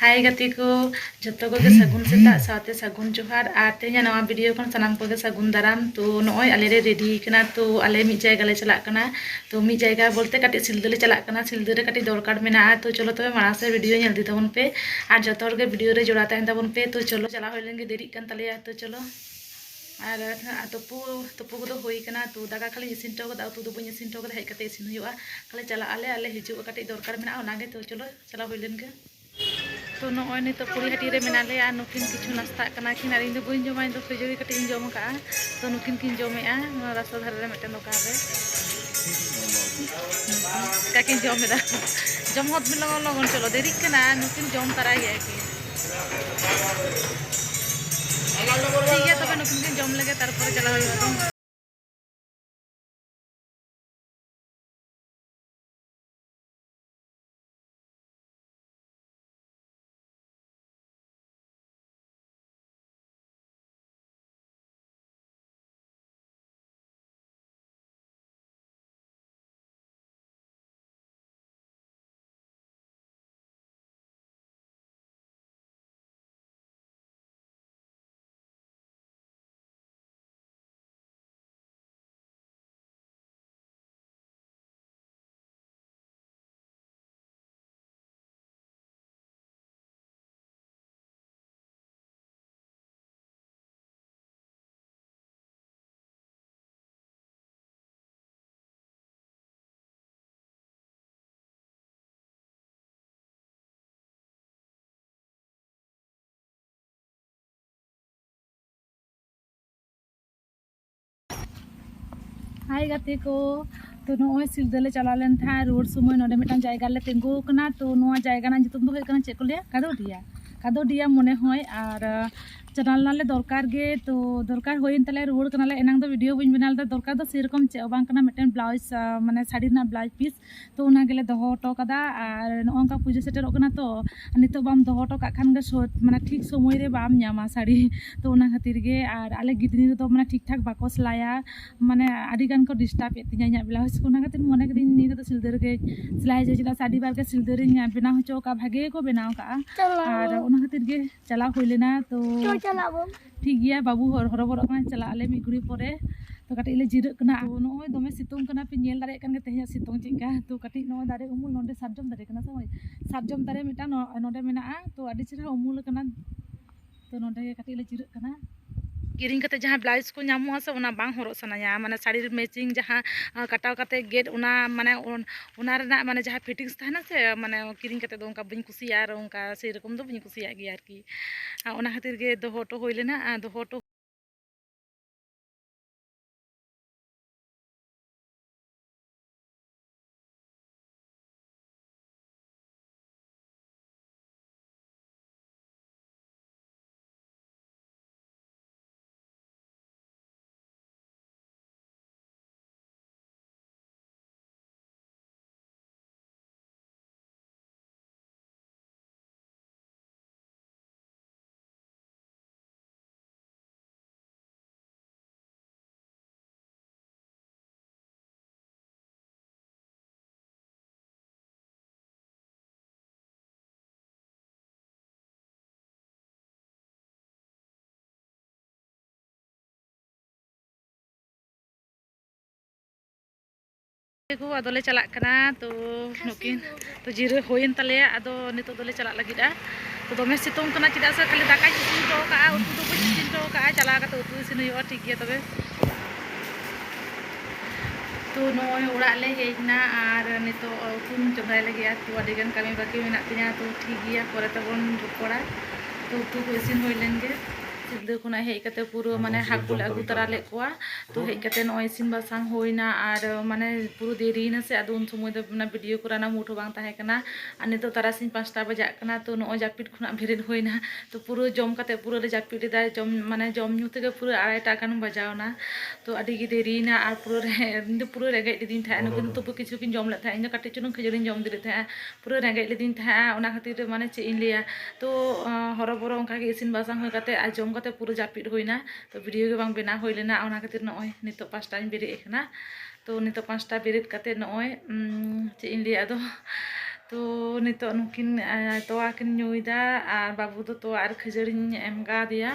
हाय गति को जो को सगुन सेता साथे सगुन जोहार और तेज नवा वीडियो खन सानाम को सगुन दाराम तो नॉय आले रे रेडी कना तो आले मी जायगा ले चला कना तो मी जायगा बोलते काटी सिलदे ले चला कना सिलदे रे काटी दरकार मेना तो चलो तबे माड़ा से वीडियो नेल दी तबन पे और जतो रे वीडियो रे जोड़ा तहन तबन पे तो चलो चला होय लेंगे देरी कन तलिया तो चलो और तुपु तुपु को होई कना तो दागा खाली इसिन टो कदा तो बई इसिन टो कदा हेज कते इसिन हुआ खाली चला आले आले हिजु काटी दरकार मेना ओनागे तो चलो चला होय लेंगे तो नॉय नित पुरी हाटी रे मेना ले नुकिन किछु नास्ता कना किन और इन दो बइन जमा इन दो खजूरी कटी इन जम का तो नुकिन किन जमेआ रास्ता धारे रे मिटन दोकान रे का किन जमेदा जम होत बिन लगन लगन चलो देरी कना नुकिन जम तरा गया कि ठीक है तबे नुकिन किन जम लगे तार पर चला होइबा हाय गति को तो नॉय सिलदले चला लेन था रोड समय नोडे मिटन जायगा ले तिंगु कना तो नोआ जायगा ना जुतुम दो होय कना चेक को ले कादोडिया मने होय और चैनल नाले दरकार गे तो दरकार होइन तले रोड कनाले एनांग दो वीडियो बइन बनाल दा दरकार दो सेरकम चे बांग कना मिटन ब्लाउज माने साड़ी ना ब्लाउज पीस तो उना गेले दोहो टो कदा और नोंका पूजा सेटर कना तो नितो बाम दोहो टो का खान गे माने ठीक समय रे बाम न्यामा साड़ी तो उना खातिर गे और आले गिदनी तो माने ठीक ठाक बाको सिलाया माने आदि गान को डिस्टर्ब एतिया nya ब्लाउज को उना खातिर मने कदिन नि तो सिलदर गे सिलाई जे चिला साड़ी बार के सिलदर nya बेना होचो का भागे को बेनाव का और उना खातिर गे चला होइलेना तो ठीक गया बाबू हरबर चला आले मी घुड़ी परे तो कटी ले जिरक कना तो नोय दमे सितुंग कना पे नेल दारे कन तेज सितुंग चिका तो कटी नो दारे उमुल नोडे सारजम दारे कना समय सारजम दारे मिटा नोडे मेना तो आदि चेहरा उमुल कना तो नोडे कटी ले जिरक कना किरिंग कते जहां ब्लाउज को नामो से उना बांग हरो सनाया माने साड़ी मैचिंग जहां कटाव कते गेट उना माने उना रेना माने जहां फिटिंग्स थाना से माने किरिंग कते दो उनका बइन कुसिया और उनका से रकम दो बइन कुसिया गया आरकी उना खातिर गे दोहोटो होय लेना दोहोटो को अदोले चला कना तो नुकिन तो जिरे होइन तले अदो नितो दोले चला लगिदा तो दमे सितुंग कना चिदा से खाली दाका इसिन तो का उतु तो इसिन तो का चला का तो उतु इसिन हुआ ठीक गया तबे तो नोय उड़ा ले हेजना और नितो उतुन चंदाय लगिया तो अडी गन कमी बाकी मेना तिया तो ठीक गया परे तबन रुपड़ा तो उतु को इसिन होय लेनगे सिलदे खुना हेकते पूरा माने हाकुल अगु तरा ले कोआ तो हेकते नॉय इसिन बासांग होइना और माने पूरा देरीना से आदो उन समय दो ना वीडियो कराना मुठो बांग ताहे कना और नितो तारासिन 5टा बजा कना तो नॉय जापिट खुना भेरेन होइना तो पूरा जम कते पूरा ले जापिट दा जम माने जम न्यू तेगे पूरा 2:30 गान बजावना तो अडी गे देरीना और पूरा रेगे दिदिन था नुकिन तो किछु किन जम ले था इन कटे चुनु खजरिन जम दिले था पूरा रेगे दिदिन था ओना खातिर माने चे इन लिया तो हरबरो उनका के इसिन बासांग होय कते आ जम कते पूरा जापिट होइना तो वीडियो के बांग बेना होय लेना ओना खातिर नॉय नितो 5टा बेरे एखना तो नितो 5टा बेरेद कते नॉय चे इन लिया दो तो नितो नुकिन तोआ किन ᱧᱩᱭᱫᱟ আর বাবু তো তো আর खजड़िन एम दिया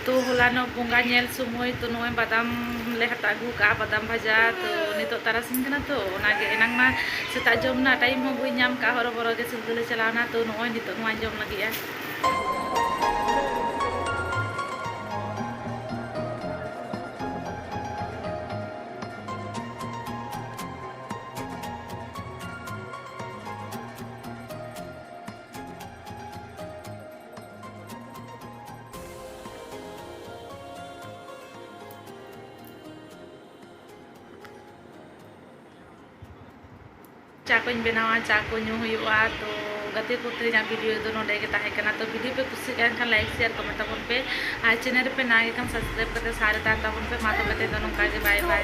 तो हलानो बोंगा नेल समय तो नय बादाम ले हता अगू का बादाम भाजा तो नितो तारासिन कना तो ओनागे एनांग मा सेता जमना टाइम हो बुई नाम का हरो बरो गे सिलदले चलावना तो नय नितो मा जम लगिया चा को बनावा चा को ᱧᱩ हुआ तो गते को तेज वीडियो दो नोडे के ताहे कना तो वीडियो पे कुछ खान लाइक शेयर कमेंट तबन पे आ चैनल पे ना के सब्सक्राइब करते सारे ता तबन पे मा तो बते दोनों का बाय बाय।